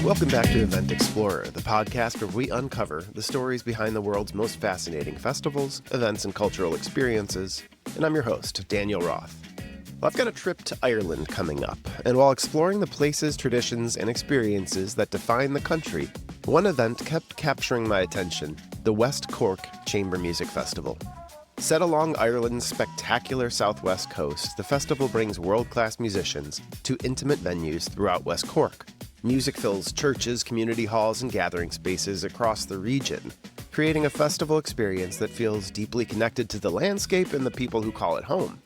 Welcome back to Event Explorer, the podcast where we uncover the stories behind the world's most fascinating festivals, events, and cultural experiences. And I'm your host, Daniel Roth. Well, I've got a trip to Ireland coming up, and while exploring the places, traditions, and experiences that define the country, one event kept capturing my attention: the West Cork Chamber Music Festival. Set along Ireland's spectacular southwest coast, the festival brings world-class musicians to intimate venues throughout West Cork. Music fills churches, community halls, and gathering spaces across the region, creating a festival experience that feels deeply connected to the landscape and the people who call it home.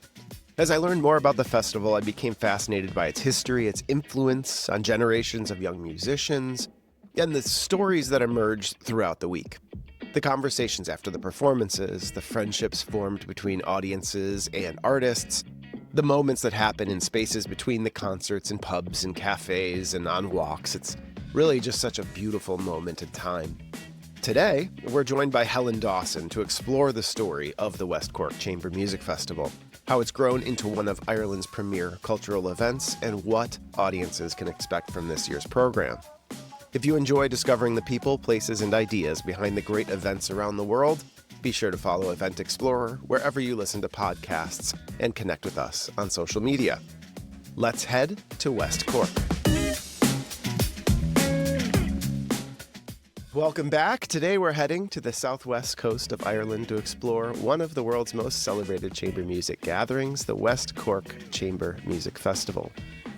As I learned more about the festival, I became fascinated by its history, its influence on generations of young musicians, and the stories that emerged throughout the week. The conversations after the performances, the friendships formed between audiences and artists, the moments that happen in spaces between the concerts in pubs and cafes and on walks. It's really just such a beautiful moment in time. Today, we're joined by Helen Dawson to explore the story of the West Cork Chamber Music Festival, how it's grown into one of Ireland's premier cultural events, and what audiences can expect from this year's program. If you enjoy discovering the people, places, and ideas behind the great events around the world, be sure to follow Event Explorer wherever you listen to podcasts and connect with us on social media. Let's head to West Cork. Welcome back. Today we're heading to the southwest coast of Ireland to explore one of the world's most celebrated chamber music gatherings, the West Cork Chamber Music Festival.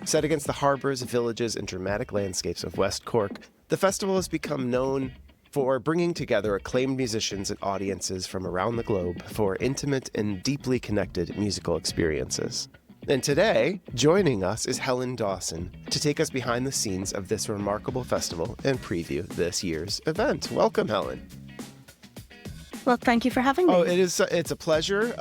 Set against the harbors, villages, and dramatic landscapes of West Cork, the festival has become known for bringing together acclaimed musicians and audiences from around the globe for intimate and deeply connected musical experiences. And today, joining us is Helen Dawson to take us behind the scenes of this remarkable festival and preview this year's event. Welcome, Helen. Well, thank you for having me. It's a pleasure.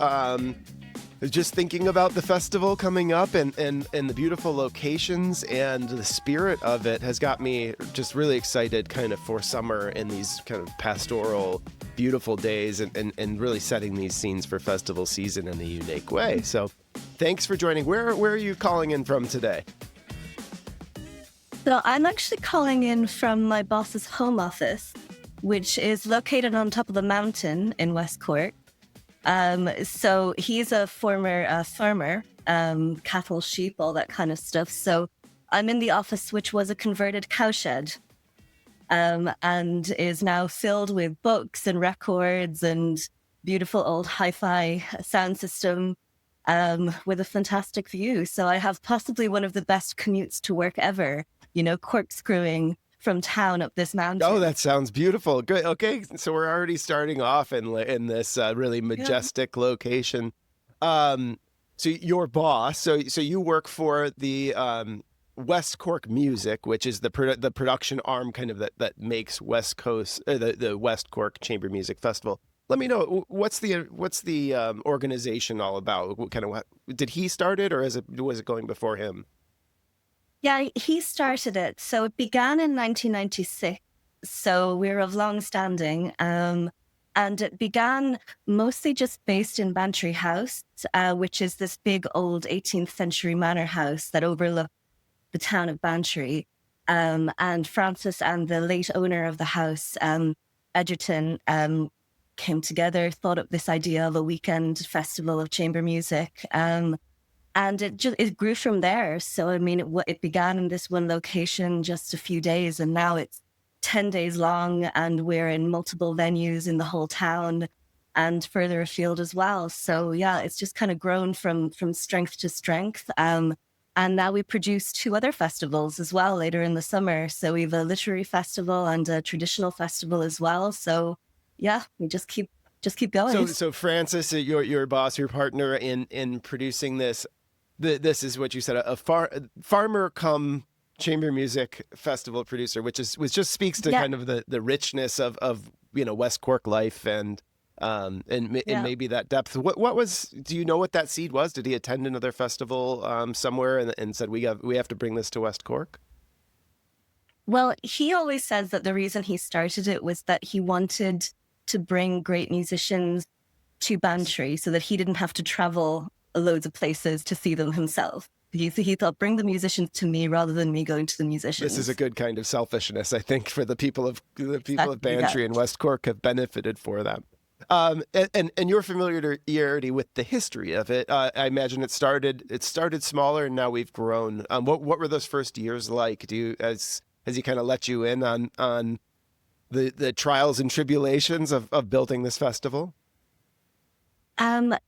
Just thinking about the festival coming up and the beautiful locations and the spirit of it has got me just really excited kind of for summer and these kind of pastoral, beautiful days and really setting these scenes for festival season in a unique way. So thanks for joining. Where are you calling in from today? So I'm actually calling in from my boss's home office, which is located on top of the mountain in West Cork. So he's a former farmer, cattle, sheep, all that kind of stuff. So I'm in the office, which was a converted cowshed, and is now filled with books and records and beautiful old hi-fi sound system, with a fantastic view. So I have possibly one of the best commutes to work ever, corkscrewing from town up this mountain. Oh, that sounds beautiful. Good. Okay, so we're already starting off in this really majestic location. So your boss, so you work for the West Cork Music, which is the production arm kind of that makes West Coast the West Cork Chamber Music Festival. Let me know, what's the organization all about? Did he start it, or was it going before him? Yeah, he started it. So it began in 1996. So we're of long standing. And it began mostly just based in Bantry House, which is this big old 18th century manor house that overlooked the town of Bantry. And Francis and the late owner of the house, Edgerton, came together, thought up this idea of a weekend festival of chamber music. And it grew from there. So, I mean, it began in this one location, just a few days, and now it's 10 days long, and we're in multiple venues in the whole town and further afield as well. So, yeah, it's just kind of grown from strength to strength. And now we produce 2 other festivals as well later in the summer. So we have a literary festival and a traditional festival as well. So, yeah, we just keep going. So Francis, your boss, your partner in producing this. This is what you said, a farmer come chamber music festival producer, which just speaks to kind of the richness of West Cork life and maybe that depth. What was? Do you know what that seed was? Did he attend another festival somewhere and said we have to bring this to West Cork? Well, he always says that the reason he started it was that he wanted to bring great musicians to Bantry so that he didn't have to travel loads of places to see them himself. He thought, bring the musicians to me rather than me going to the musicians. This is a good kind of selfishness, I think, for the people of Bantry Yeah. and West Cork have benefited for that. And your familiarity with the history of it, I imagine it started smaller and now we've grown. What were those first years like? Has he kind of let you in on the trials and tribulations of building this festival?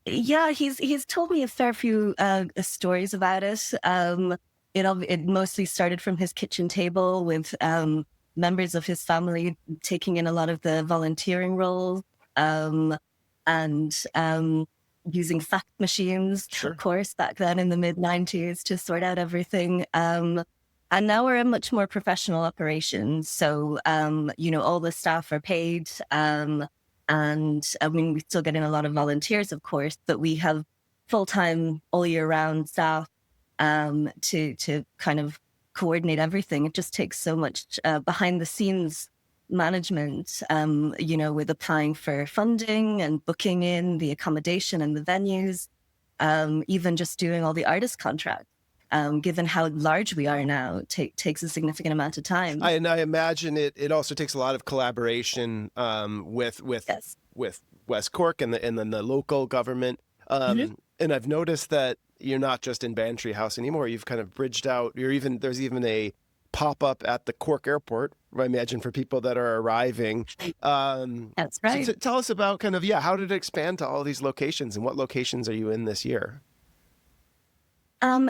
Yeah, he's told me a fair few stories about it. It mostly started from his kitchen table with members of his family taking in a lot of the volunteering roles, and using fax machines, Sure. of course, back then in the mid-90s to sort out everything. And now we're a much more professional operation. So, all the staff are paid. And I mean, we still get in a lot of volunteers, of course, but we have full-time all year round staff to kind of coordinate everything. It just takes so much behind the scenes management, with applying for funding and booking in the accommodation and the venues, even just doing all the artist contracts. Given how large we are now, takes a significant amount of time. And I imagine it also takes a lot of collaboration with Yes. with West Cork and then the local government. And I've noticed that you're not just in Bantry House anymore. You've kind of bridged out. There's even a pop-up at the Cork airport, I imagine, for people that are arriving. That's right. So tell us about kind of, how did it expand to all these locations, and what locations are you in this year?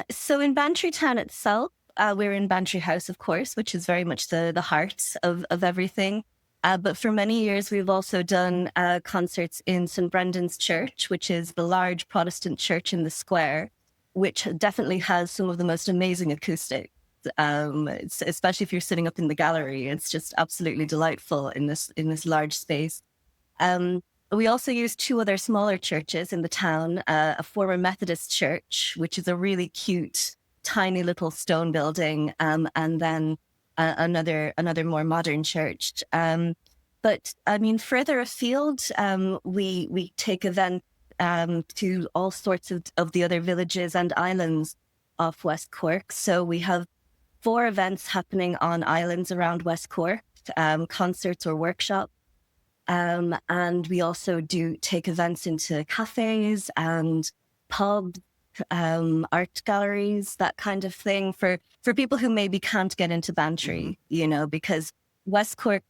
So in Bantry town itself, we're in Bantry House, of course, which is very much the heart of everything. But for many years, we've also done concerts in St. Brendan's Church, which is the large Protestant church in the square, which definitely has some of the most amazing acoustics. Especially if you're sitting up in the gallery, it's just absolutely delightful in this large space. We also use two other smaller churches in the town, a former Methodist church, which is a really cute, tiny little stone building, and then another more modern church. But I mean, further afield, we take events to all sorts of the other villages and islands off West Cork. So we have 4 events happening on islands around West Cork, concerts or workshops. And we also do take events into cafes and pubs, art galleries, that kind of thing for people who maybe can't get into Bantry, because West Cork,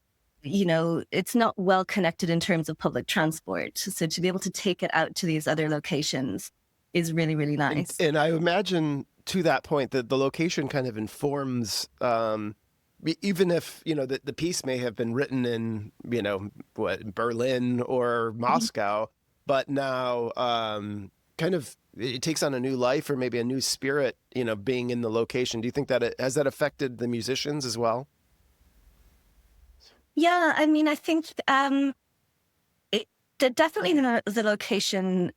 it's not well connected in terms of public transport. So to be able to take it out to these other locations is really, really nice. And I imagine to that point that the location kind of informs, even if, the piece may have been written in, Berlin or Moscow, but now kind of it takes on a new life or maybe a new spirit, being in the location. Do you think that has that affected the musicians as well? Yeah, I mean, I think definitely the location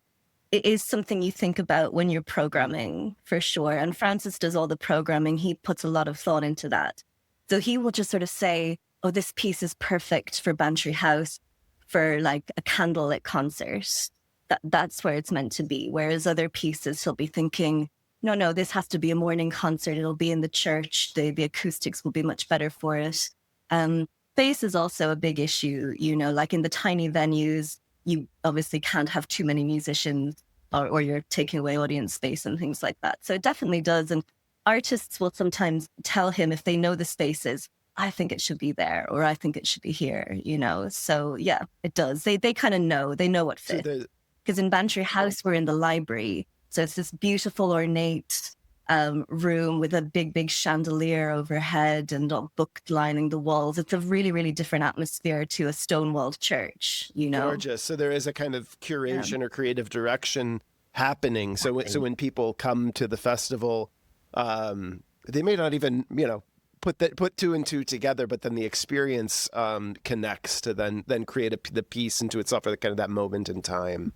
is something you think about when you're programming, for sure. And Francis does all the programming. He puts a lot of thought into that. So he will just sort of say, oh, this piece is perfect for Bantry House for like a candlelit concert. That's where it's meant to be. Whereas other pieces, he'll be thinking, no, this has to be a morning concert. It'll be in the church. The acoustics will be much better for it. Space is also a big issue, like in the tiny venues, you obviously can't have too many musicians or you're taking away audience space and things like that. So it definitely does. And artists will sometimes tell him if they know the spaces, I think it should be there, or I think it should be here, So yeah, it does. They kind of know, they know what fits. Because in Bantry House, we're in the library. So it's this beautiful, ornate room with a big chandelier overhead and a book lining the walls. It's a really, really different atmosphere to a stone-walled church, Gorgeous. So there is a kind of curation or creative direction happening. So when people come to the festival, they may not even, put 2 and 2 together, but then the experience connects to then create the piece into itself, or kind of that moment in time.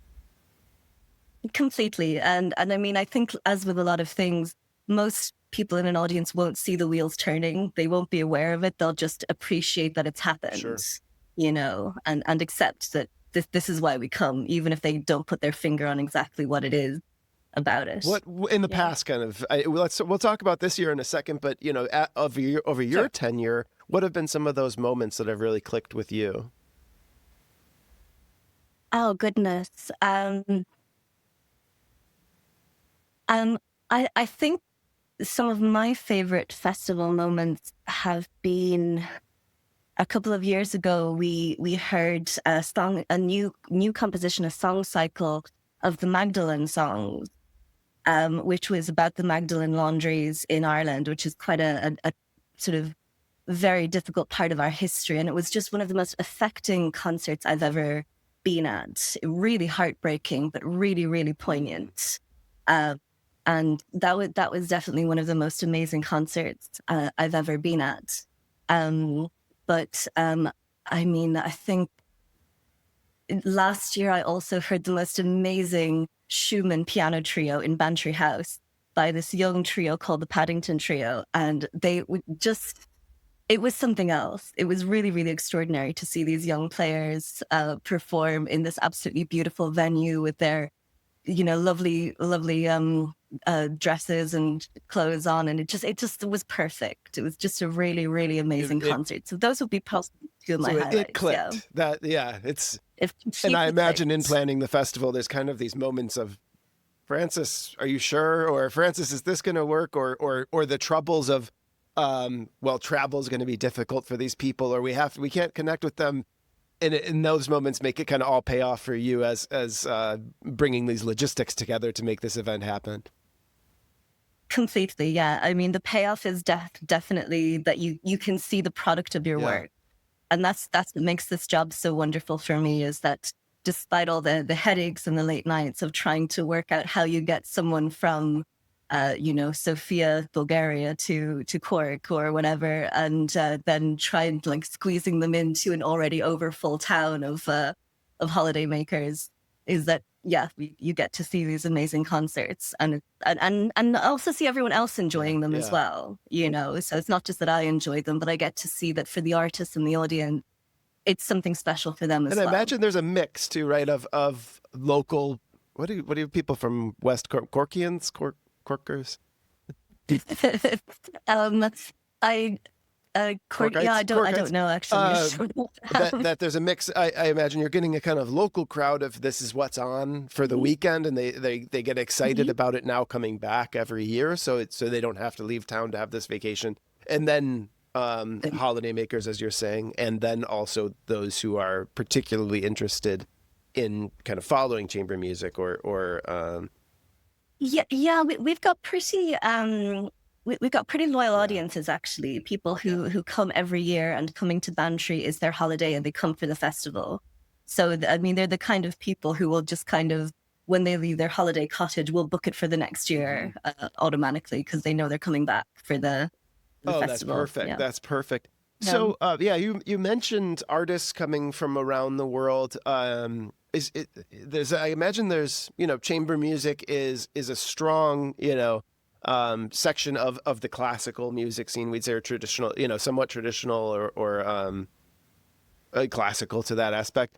Completely. And I mean, I think as with a lot of things, most people in an audience won't see the wheels turning. They won't be aware of it. They'll just appreciate that it's happened, Sure. And accept that this is why we come, even if they don't put their finger on exactly what it is. about it. What in the past kind of, we'll talk about this year in a second, but over your tenure, what have been some of those moments that have really clicked with you? Oh goodness. I think some of my favorite festival moments have been a couple of years ago. We heard a new composition, a song cycle of the Magdalene songs, which was about the Magdalene laundries in Ireland, which is quite a sort of very difficult part of our history. And it was just one of the most affecting concerts I've ever been at. Really heartbreaking, but really, really poignant. And that was definitely one of the most amazing concerts I've ever been at. But I mean, I think last year I also heard the most amazing Schumann piano trio in Bantry House by this young trio called the Paddington Trio. And they would just, it was something else. It was really, really extraordinary to see these young players perform in this absolutely beautiful venue with their, lovely, lovely dresses and clothes on. And it just was perfect. It was just a really, really amazing concert. So those would be possibly two of my highlights. It clicked. And I imagine in planning the festival, there's kind of these moments of, Francis, are you sure? Or Francis, is this going to work? Or the troubles of, travel is going to be difficult for these people, or we can't connect with them. And in those moments, make it kind of all pay off for you as bringing these logistics together to make this event happen. Completely, yeah. I mean, the payoff is definitely that you can see the product of your work. And that's what makes this job so wonderful for me, is that despite all the headaches and the late nights of trying to work out how you get someone from, Sofia, Bulgaria to Cork or whatever, and then try and like squeezing them into an already over full town of holidaymakers, is that, you get to see these amazing concerts and also see everyone else enjoying them as well, So it's not just that I enjoy them, but I get to see that for the artists and the audience, it's something special for them as well. And I imagine there's a mix too, right? Of local, what do people from West Cork, Corkians, Corkers? I don't know actually. that there's a mix. I imagine you're getting a kind of local crowd of this is what's on for the weekend, and they get excited about it now coming back every year, so they don't have to leave town to have this vacation. And then holidaymakers, as you're saying, and then also those who are particularly interested in kind of following chamber music or we've got pretty we've got pretty loyal audiences, actually. People who come every year, and coming to Bantry is their holiday, and they come for the festival. So I mean, they're the kind of people who will just kind of, when they leave their holiday cottage, will book it for the next year automatically, because they know they're coming back for the festival. That's perfect. Yeah. That's perfect. So you mentioned artists coming from around the world. I imagine there's, chamber music is a strong, section of the classical music scene. We'd say traditional, somewhat traditional or classical to that aspect.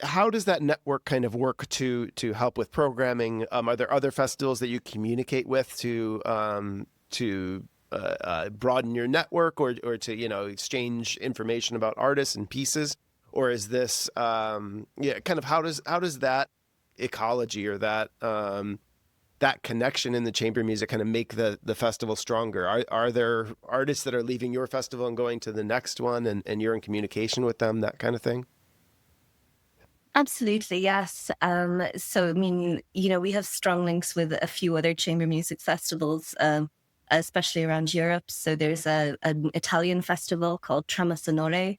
How does that network kind of work to help with programming? Are there other festivals that you communicate with to broaden your network or to, exchange information about artists and pieces? Or is this, kind of how does that ecology or that connection in the chamber music kind of make the festival stronger? Are there artists that are leaving your festival and going to the next one, and you're in communication with them, that kind of thing? Absolutely, yes. So, I mean, we have strong links with a few other chamber music festivals, especially around Europe. So there's an Italian festival called Trama Sonore,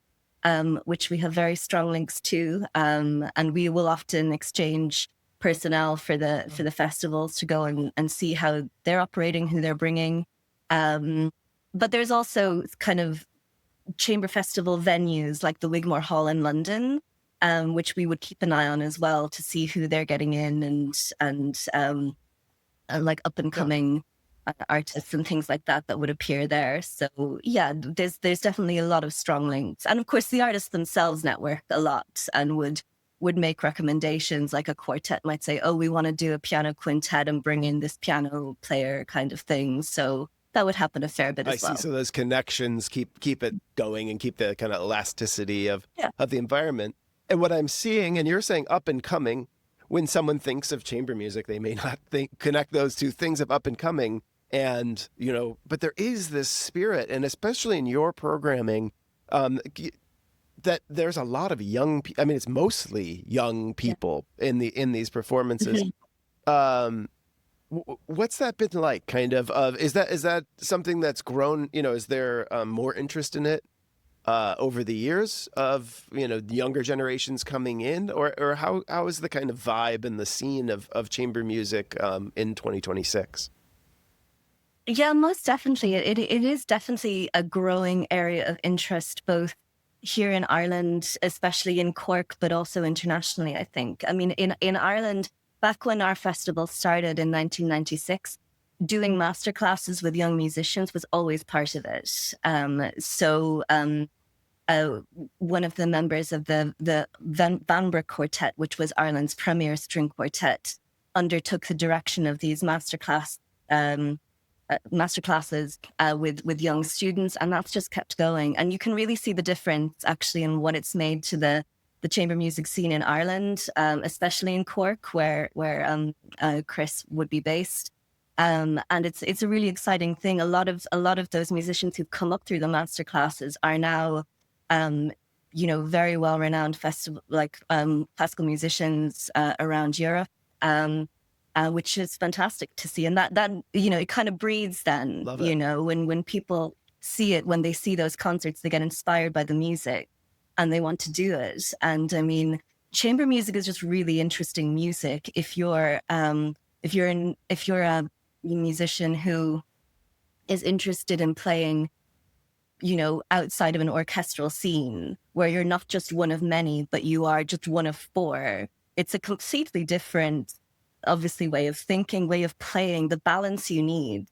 which we have very strong links to. And we will often exchange personnel for the festivals to go and see how they're operating, who they're bringing. But there's also kind of chamber festival venues like the Wigmore Hall in London, which we would keep an eye on as well to see who they're getting in and like up and coming artists and things like that would appear there. So there's definitely a lot of strong links, and of course the artists themselves network a lot and would would make recommendations. Like a quartet might say, oh, we want to do a piano quintet and bring in this piano player kind of thing. So that would happen a fair bit as well. I see. So those connections keep it going and keep the kind of elasticity of the environment. And what I'm seeing, and you're saying up and coming, when someone thinks of chamber music, they may not connect those two things of up and coming. And, but there is this spirit, and especially in your programming, that there's a lot of young people. I mean, it's mostly young people in these performances. What's that been like? Kind of, is that something that's grown? Is there more interest in it over the years of younger generations coming in, or how is the kind of vibe and the scene of chamber music in 2026? Yeah, most definitely. It is definitely a growing area of interest, both here in Ireland, especially in Cork, but also internationally, I think. I mean, in Ireland, back when our festival started in 1996, doing masterclasses with young musicians was always part of it. One of the members of the Bantry Quartet, which was Ireland's premier string quartet, undertook the direction of these masterclasses with young students, and that's just kept going. And you can really see the difference actually in what it's made to the chamber music scene in Ireland, especially in Cork, where Chris would be based. And it's a really exciting thing. A lot of those musicians who've come up through the master classes are now very well renowned classical musicians around Europe. Which is fantastic to see. And that it kind of breeds then, when people see it, when they see those concerts, they get inspired by the music and they want to do it. And I mean, chamber music is just really interesting music. If you're a musician who is interested in playing, outside of an orchestral scene where you're not just one of many, but you are just one of four, it's a completely different, obviously, way of thinking, way of playing, the balance you need.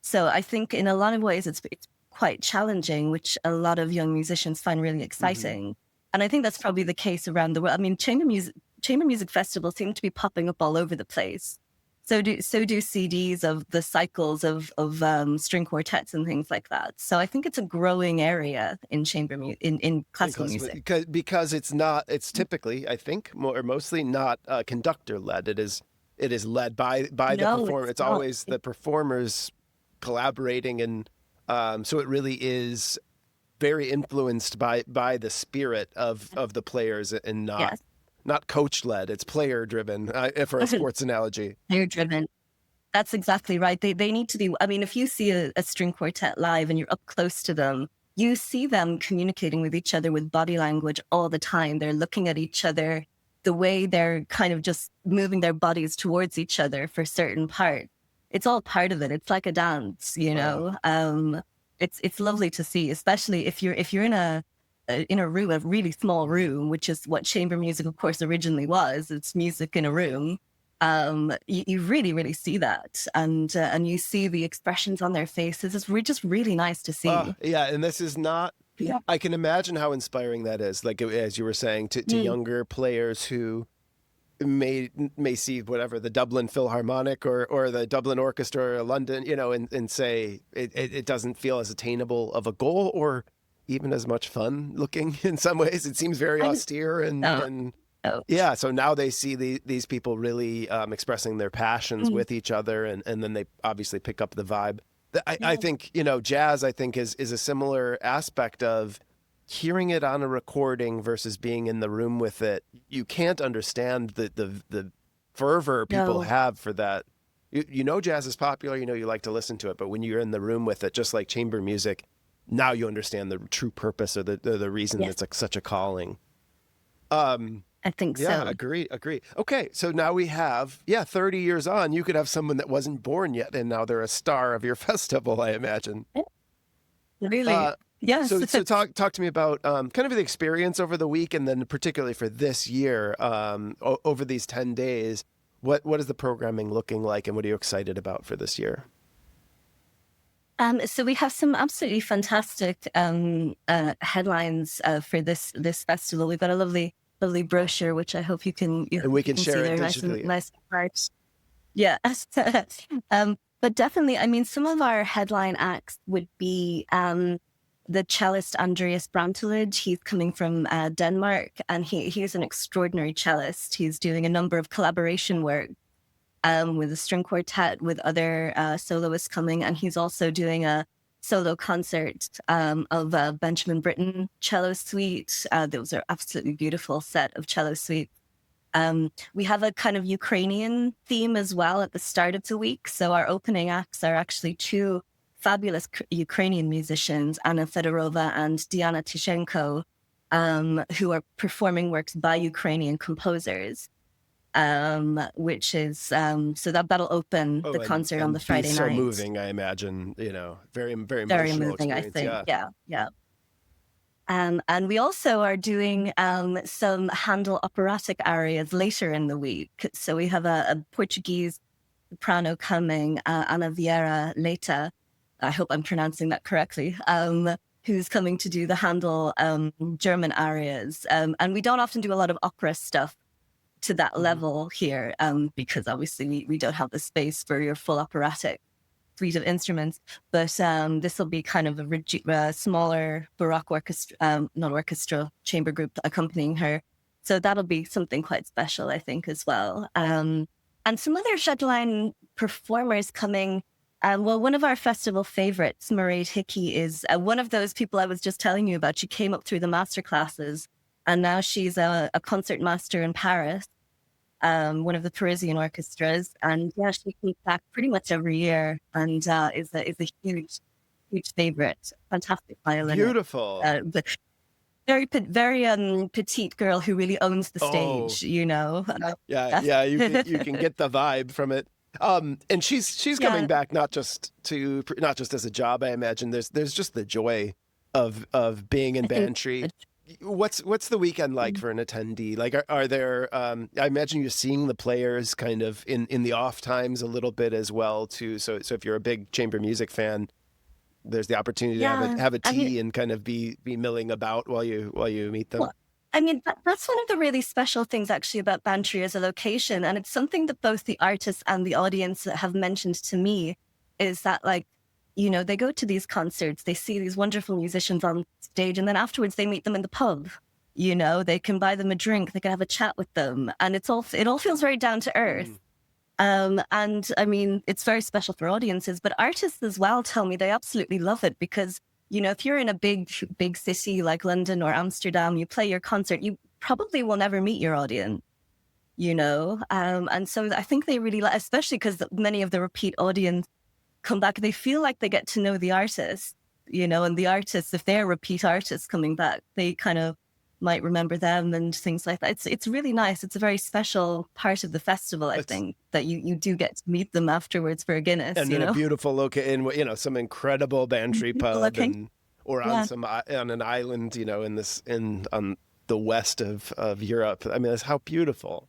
So I think in a lot of ways it's quite challenging, which a lot of young musicians find really exciting. Mm-hmm. And I think that's probably the case around the world. I mean, chamber music festivals seem to be popping up all over the place. So do CDs of the cycles of string quartets and things like that. So I think it's a growing area in chamber music, in classical music. Because it's typically, I think, mostly not conductor led. It is led by the performer. It's always the performers collaborating, and so it really is very influenced by the spirit of the players, and not coach led. It's player driven, for a sports analogy. Player driven. That's exactly right. They need to be. I mean, if you see a string quartet live and you're up close to them, you see them communicating with each other with body language all the time. They're looking at each other, the way they're kind of just moving their bodies towards each other for certain parts. It's all part of it. It's like a dance, Wow. It's lovely to see, especially if you're in a room, a really small room, which is what chamber music, of course, originally was. It's music in a room. You really, really see that, and you see the expressions on their faces. It's just really nice to see. And this is not. Yeah. I can imagine how inspiring that is. Like, as you were saying, to younger players who may see whatever the Dublin Philharmonic or the Dublin Orchestra or London, and say it doesn't feel as attainable of a goal or even as much fun looking in some ways. It seems very austere so now they see these people really expressing their passions with each other, and then they obviously pick up the vibe. I think, jazz, I think is a similar aspect of hearing it on a recording versus being in the room with it. You can't understand the fervor people have for that. Jazz is popular, you like to listen to it, but when you're in the room with it, just like chamber music, now you understand the true purpose or the reason it's like such a calling. I think so. Yeah, agree. Okay, so now we have, 30 years on, you could have someone that wasn't born yet, and now they're a star of your festival, I imagine. Really? Yes. So talk to me about kind of the experience over the week, and then particularly for this year, over these 10 days, what is the programming looking like, and what are you excited about for this year? So we have some absolutely fantastic headlines for this festival. We've got a lovely lovely brochure, which I hope and we can you share see it there, digitally. nice parts. Yeah. But definitely, I mean, some of our headline acts would be the cellist Andreas Brantelid. He's coming from Denmark, and he's an extraordinary cellist. He's doing a number of collaboration work with a string quartet, with other soloists coming, and he's also doing a solo concert of Benjamin Britten cello suite. Those are absolutely beautiful set of cello suites. We have a kind of Ukrainian theme as well at the start of the week. So our opening acts are actually two fabulous Ukrainian musicians, Anna Fedorova and Diana Tishenko, who are performing works by Ukrainian composers. Which is so that'll open the concert on the Friday so night. moving, I imagine. Very, very emotional Very moving, I experience. think. Yeah. And we also are doing some Handel operatic arias later in the week. So we have a Portuguese soprano coming, Ana Vieira Leita. I hope I'm pronouncing that correctly. Who's coming to do the Handel German arias. And we don't often do a lot of opera stuff to that level here, because obviously we don't have the space for your full operatic suite of instruments. But this will be kind of a smaller Baroque orchestra, not orchestra, chamber group accompanying her. So that'll be something quite special, I think, as well. And some other headline performers coming. Well, one of our festival favorites, Mairead Hickey, is one of those people I was just telling you about. She came up through the master classes, and now she's a concert master in Paris, one of the Parisian orchestras. And yeah, she comes back pretty much every year, and is a huge favorite. Fantastic violinist. Beautiful. Very petite girl who really owns the stage. Yeah. You can get the vibe from it. And she's coming back not just as a job, I imagine. There's just the joy of being in Bantry. What's the weekend like for an attendee? Like, are there? I imagine you're seeing the players kind of in the off times a little bit as well too. So if you're a big chamber music fan, there's the opportunity to have a tea and kind of be milling about while you meet them. Well, I mean, that's one of the really special things actually about Bantry as a location, and it's something that both the artists and the audience have mentioned to me, is that, like, they go to these concerts, they see these wonderful musicians on stage, and then afterwards they meet them in the pub. They can buy them a drink, they can have a chat with them, and it all feels very down to earth. And I mean, it's very special for audiences, but artists as well tell me they absolutely love it because, if you're in a big city like London or Amsterdam, you play your concert, you probably will never meet your audience, and so I think they really like, especially because many of the repeat audience come back, they feel like they get to know the artist, and the artists, if they're repeat artists coming back, they kind of might remember them and things like that. It's really nice. It's a very special part of the festival, I think, that you do get to meet them afterwards for a Guinness. And in a beautiful location, some incredible Bantry pub, or on an island, on the west of Europe. I mean, that's how beautiful.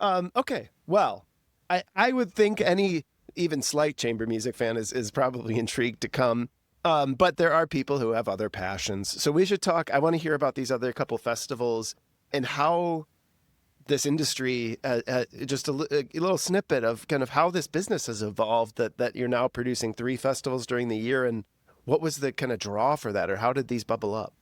Okay, well, I would think any even slight chamber music fan is probably intrigued to come. But there are people who have other passions. So we should talk. I want to hear about these other couple festivals and how this industry, just a little snippet of kind of how this business has evolved, that you're now producing 3 festivals during the year. And what was the kind of draw for that, or how did these bubble up?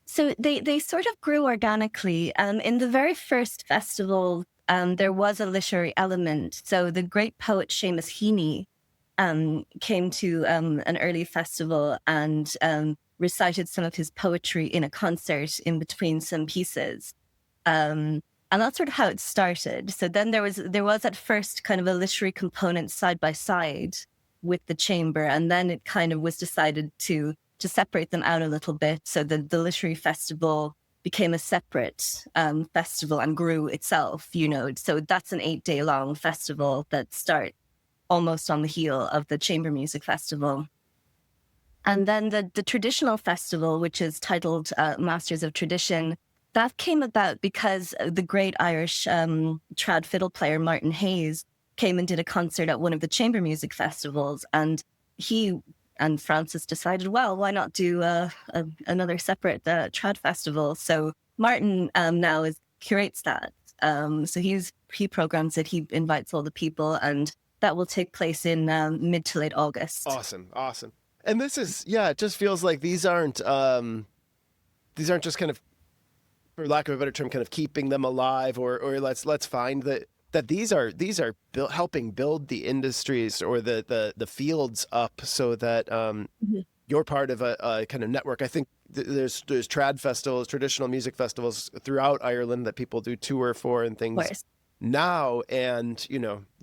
So they sort of grew organically. In the very first festival, there was a literary element. So the great poet Seamus Heaney came to an early festival and recited some of his poetry in a concert in between some pieces. And that's sort of how it started. So then there was at first kind of a literary component side by side with the chamber. And then it kind of was decided to separate them out a little bit. So the literary festival became a separate festival and grew itself, So that's an 8-day long festival that starts almost on the heel of the Chamber Music Festival. And then the traditional festival, which is titled Masters of Tradition, that came about because the great Irish trad fiddle player Martin Hayes came and did a concert at one of the Chamber Music Festivals. And he and Francis decided, well, why not do another separate trad festival? So Martin now curates that. So he programs it. He invites all the people, and that will take place in mid to late August. Awesome. And this is, it just feels like these aren't just kind of, for lack of a better term, kind of keeping them alive, or let's find that these are helping build the industries or the fields up, so that you're part of a kind of network. I think there's trad festivals, traditional music festivals throughout Ireland that people do tour for and things now. And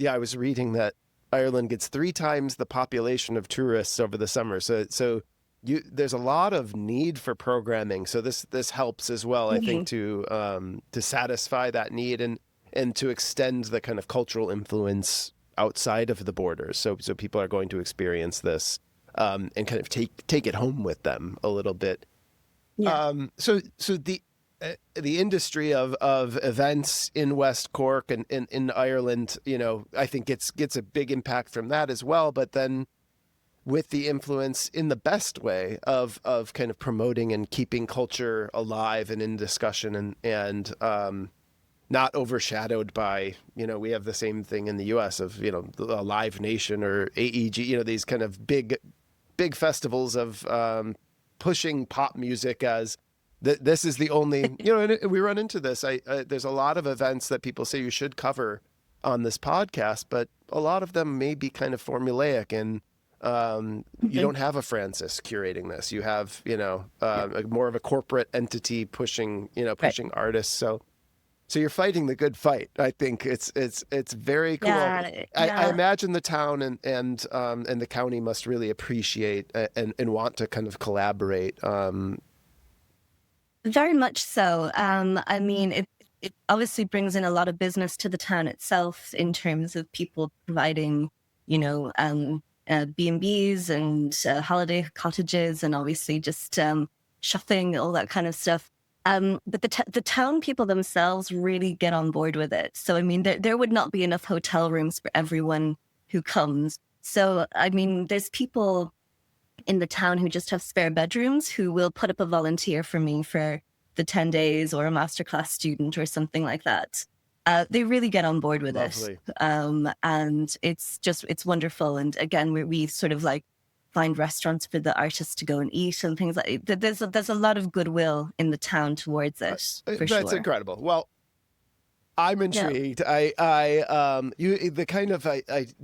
I was reading that Ireland gets 3 times the population of tourists over the summer. So there's a lot of need for programming. So this helps as well, I think, to satisfy that need and to extend the kind of cultural influence outside of the borders. So people are going to experience this and kind of take it home with them a little bit. Yeah. So the industry of events in West Cork and in Ireland, I think gets a big impact from that as well. But then with the influence in the best way of kind of promoting and keeping culture alive and in discussion and not overshadowed by, we have the same thing in the US of, a Live Nation or AEG, these kind of big festivals of pushing pop music as this is the only, and we run into this. There's a lot of events that people say you should cover on this podcast, but a lot of them may be kind of formulaic, and you don't have a Francis curating this. You have, more of a corporate entity pushing artists. So you're fighting the good fight. I think it's very cool. Yeah. I imagine the town and the county must really appreciate and want to kind of collaborate. Very much so. I mean, it obviously brings in a lot of business to the town itself in terms of people providing, B&Bs and holiday cottages, and obviously just shopping, all that kind of stuff. But the town people themselves really get on board with it. So, I mean, there would not be enough hotel rooms for everyone who comes. So, I mean, there's people in the town who just have spare bedrooms who will put up a volunteer for me for the 10 days, or a masterclass student or something like that. They really get on board with it. And it's wonderful. And again, we sort of like find restaurants for the artists to go and eat and things like that. There's a lot of goodwill in the town towards it. That's incredible. Well, I'm intrigued. Yeah. I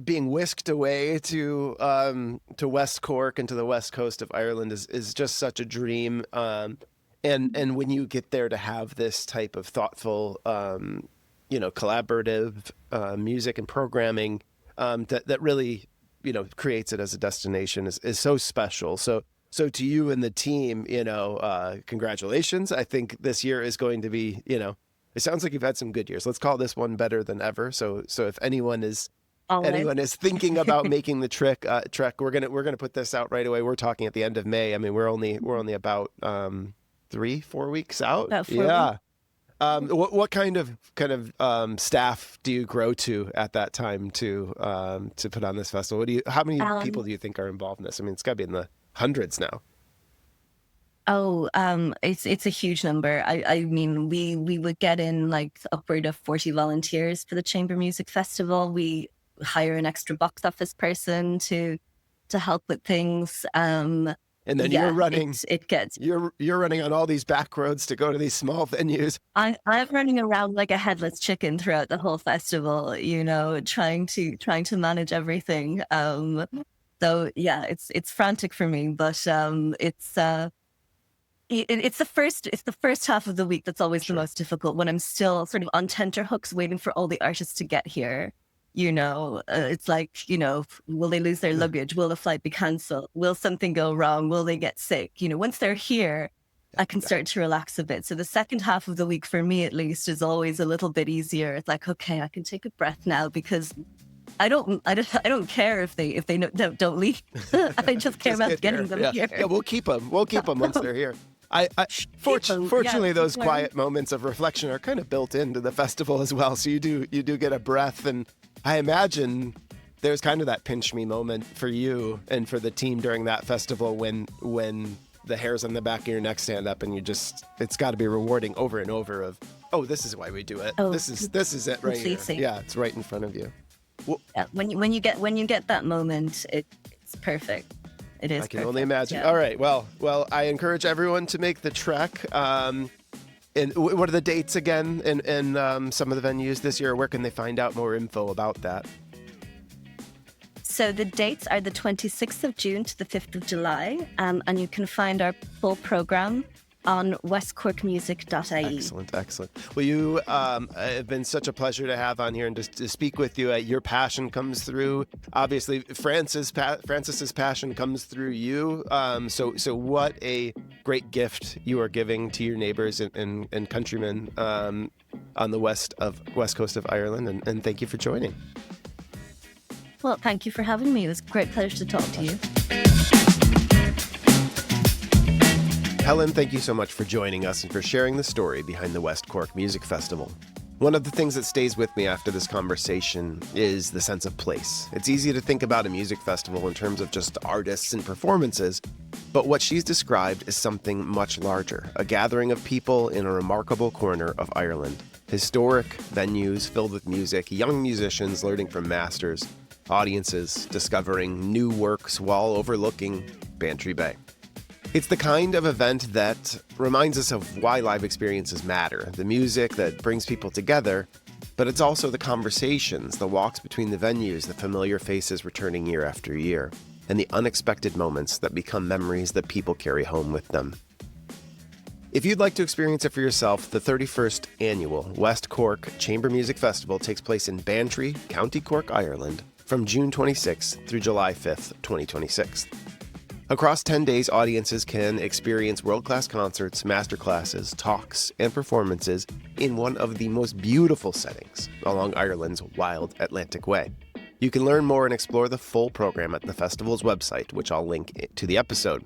being whisked away to West Cork and to the west coast of Ireland is just such a dream. And when you get there to have this type of thoughtful, collaborative music and programming that really, creates it as a destination is so special. So to you and the team, congratulations. I think this year is going to be, it sounds like you've had some good years. Let's call this one better than ever. So if anyone is thinking about making the trek, we're gonna put this out right away. We're talking at the end of May. I mean, we're only about 3-4 weeks out. About 4 weeks. What kind of staff do you grow to at that time to put on this festival? How many people do you think are involved in this? I mean, it's got to be in the hundreds now. It's a huge number. I mean, we would get in like upward of 40 volunteers for the Chamber Music Festival. We hire an extra box office person to help with things. And then you're running. You're running on all these back roads to go to these small venues. I'm running around like a headless chicken throughout the whole festival. Trying to manage everything. So yeah, it's frantic for me, but it's the first half of the week that's always the most difficult, when I'm still sort of on tenterhooks waiting for all the artists to get here. It's like, will they lose their luggage? Will the flight be canceled? Will something go wrong? Will they get sick? Once they're here, I can start to relax a bit. So the second half of the week, for me at least, is always a little bit easier. It's like, okay, I can take a breath now, because I don't care if they don't leave. I just care about getting them here. Yeah, we'll keep them once they're here. Fortunately, those quiet moments of reflection are kind of built into the festival as well. So you do get a breath, and I imagine there's kind of that pinch me moment for you and for the team during that festival when the hairs on the back of your neck stand up, and it's got to be rewarding over and over of, oh, this is why we do it. Oh, this is it right here. Yeah, it's right in front of you. Well, yeah, when you get that moment, it's perfect. It is. I can perfect. only imagine. Yeah. All right. Well, I encourage everyone to make the trek. And what are the dates again in some of the venues this year? Where can they find out more info about that? So the dates are the 26th of June to the 5th of July, and you can find our full program on westcorkmusic.ie. Excellent. Well, you have been such a pleasure to have on here and to speak with you. Your passion comes through. Obviously, Francis's passion comes through you. So what a great gift you are giving to your neighbors and countrymen on the west coast of Ireland. And thank you for joining. Well, thank you for having me. It was a great pleasure to talk to you. Helen, thank you so much for joining us and for sharing the story behind the West Cork Music Festival. One of the things that stays with me after this conversation is the sense of place. It's easy to think about a music festival in terms of just artists and performances, but what she's described is something much larger, a gathering of people in a remarkable corner of Ireland. Historic venues filled with music, young musicians learning from masters, audiences discovering new works while overlooking Bantry Bay. It's the kind of event that reminds us of why live experiences matter, the music that brings people together, but it's also the conversations, the walks between the venues, the familiar faces returning year after year, and the unexpected moments that become memories that people carry home with them. If you'd like to experience it for yourself, the 31st Annual West Cork Chamber Music Festival takes place in Bantry, County Cork, Ireland, from June 26th through July 5th, 2026. Across 10 days, audiences can experience world-class concerts, masterclasses, talks, and performances in one of the most beautiful settings along Ireland's wild Atlantic Way. You can learn more and explore the full program at the festival's website, which I'll link to the episode.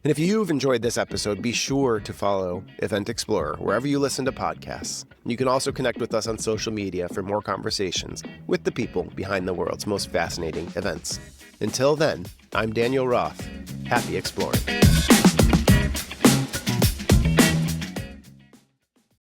And if you've enjoyed this episode, be sure to follow Event Explorer wherever you listen to podcasts. You can also connect with us on social media for more conversations with the people behind the world's most fascinating events. Until then, I'm Daniel Roth. Happy exploring.